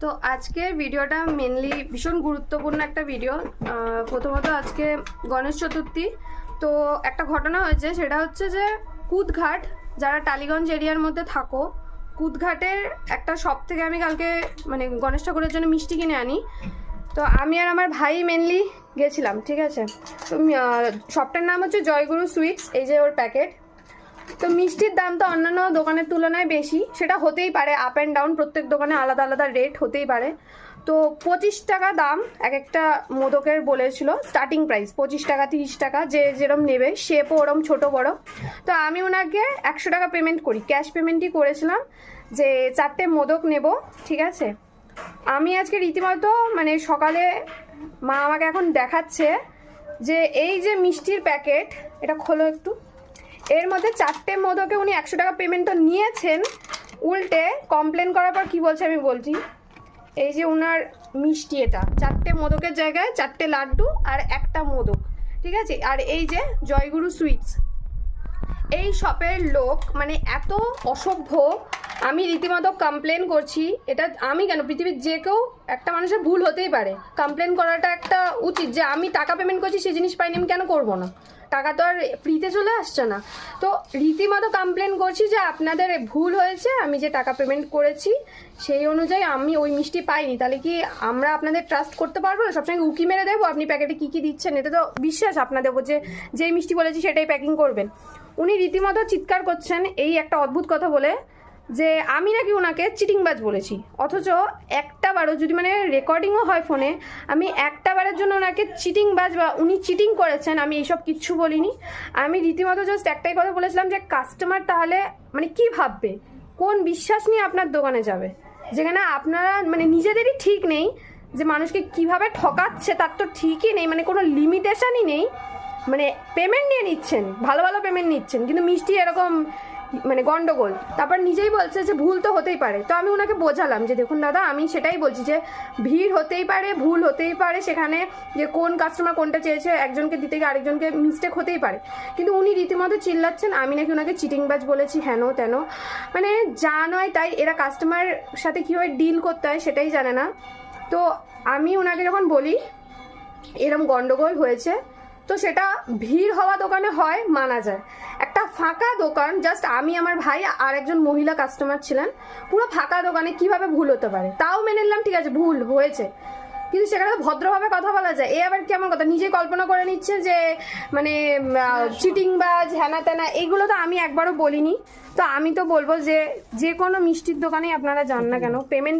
তো আজকের ভিডিওটা মেনলি ভীষণ গুরুত্বপূর্ণ একটা ভিডিও। প্রথমত আজকে গণেশ চতুর্থী। তো একটা ঘটনা হয়েছে, সেটা হচ্ছে যে কুদঘাট, যারা টালিগঞ্জ এরিয়ার মধ্যে থাকো, কুদঘাটের একটা শপ থেকে আমি কালকে মানে গণেশ ঠাকুরের জন্য মিষ্টি কিনে আনি। তো আমি আর আমার ভাই মেনলি গেছিলাম, ঠিক আছে। তো শপটার নাম হচ্ছে জয়গুরু সুইটস, এই যে ওর প্যাকেট। তো মিষ্টির দাম তো অন্যান্য দোকানের তুলনায় বেশি, সেটা হতেই পারে, আপ অ্যান্ড ডাউন, প্রত্যেক দোকানে আলাদা আলাদা রেট হতেই পারে। তো 25 টাকা দাম এক একটা মোদকের বলেছিল, স্টার্টিং প্রাইস 25 টাকা 30 টাকা, যে যেরম নেবে, শেপও ওরম ছোটো বড়ো। তো আমি ওনাকে 100 টাকা পেমেন্ট করি, ক্যাশ পেমেন্টই করেছিলাম, যে 4টে মোদক নেব, ঠিক আছে। আমি আজকে রীতিমতো মানে সকালে মা আমাকে এখন দেখাচ্ছে যে এই যে মিষ্টির প্যাকেট, এটা খোলো একটু, এর মধ্যে 4টে মোদকে উনি 100 টাকা পেমেন্ট তো নিয়েছেন, উল্টে কমপ্লেন করার পর কি বলছে আমি বলছি। এই যে উনার মিষ্টি, এটা 4টে মোদকের জায়গায় 4টে লাড্ডু আর একটা মোদক, ঠিক আছে। আর এই যে জয়গুরু সুইটস, এই শপের লোক মানে এত অসভ্য, আমি রীতিমতো কমপ্লেন করছি। এটা আমি কেন, পৃথিবীর যে কেউ, একটা মানুষের ভুল হতেই পারে, কমপ্লেন করাটা একটা উচিত। যে আমি টাকা পেমেন্ট করছি, সেই জিনিস পাইনি, আমি কেন করবো না? টাকা তো আর ফ্রিতে চলে আসছে না। তো রীতিমতো কমপ্লেন করছি যে আপনাদের ভুল হয়েছে, আমি যে টাকা পেমেন্ট করেছি সেই অনুযায়ী আমি ওই মিষ্টি পাইনি। তাহলে কি আমরা আপনাদের ট্রাস্ট করতে পারবো না? সবসময় উকি মেরে দেবো আপনি প্যাকেটে কী কী দিচ্ছেন? এটা তো বিশ্বাস আপনাদের উপর যে যেই মিষ্টি বলেছি সেটাই প্যাকিং করবেন। উনি রীতিমতো চিৎকার করছেন এই একটা অদ্ভুত কথা বলে, যে আমি নাকি ওনাকে চিটিংবাজ বলেছি। অথচ একটা বারও যদি মানে রেকর্ডিংও হয় ফোনে, আমি একটা বারের জন্য ওনাকে চিটিংবাজ বা উনি চিটিং করেছেন আমি এইসব কিচ্ছু বলিনি। আমি রীতিমতো জাস্ট একটাই কথা বলেছিলাম যে কাস্টমার তাহলে মানে কি ভাববে, কোন বিশ্বাস নিয়ে আপনার দোকানে যাবে, যেখানে আপনারা মানে নিজেদেরই ঠিক নেই, যে মানুষকে কিভাবে ঠকাচ্ছে তার তো ঠিকই নেই, মানে কোনো লিমিটেশনই নেই। মানে পেমেন্ট নিয়ে নিচ্ছেন, ভালো ভালো পেমেন্ট নিচ্ছেন, কিন্তু মিষ্টি এরকম মানে গন্ডগোল। তারপর নিজেই বলছে যে ভুল তো হতেই পারে। তো আমি ওনাকে বোঝালাম যে দেখুন দাদা, আমি সেটাই বলছি যে ভিড় হতেই পারে, ভুল হতেই পারে, সেখানে যে কোন কাস্টমার কোনটা চেয়েছে একজনকে দিতে গিয়ে আরেকজনকে মিস্টেক হতেই পারে। কিন্তু উনি রীতিমতো চিল্লাচ্ছেন আমি নাকি ওনাকে চিটিংবাজ বলেছি, হেন তেন, মানে যা নয় তাই। এরা কাস্টমার সাথে কীভাবে ডিল করতে হয় সেটাই জানে না। তো আমি ওনাকে যখন বলি এরম গন্ডগোল হয়েছে, তো সেটা ভিড় হওয়া দোকানে হয় মানা যায়, একটা ফাঁকা দোকান, জাস্ট আমি, আমার ভাই আর একজন মহিলা কাস্টমার ছিলেন, পুরো ফাঁকা দোকানে কিভাবে ভুল হতে পারে? তাও মেনে নিলাম, ঠিক আছে ভুল হয়েছে, কিন্তু সেখানে তো ভদ্রভাবে কথা বলা যায়। এ আবার কেমন কথা, নিজে কল্পনা করে নিচ্ছে যে মানে চিটিং বা হ্যানা ত্যানা, এইগুলো তো আমি একবারও বলিনি। তো আমি তো বলবো যে যে কোনো মিষ্টির দোকানে আপনারা যান না কেন, পেমেন্ট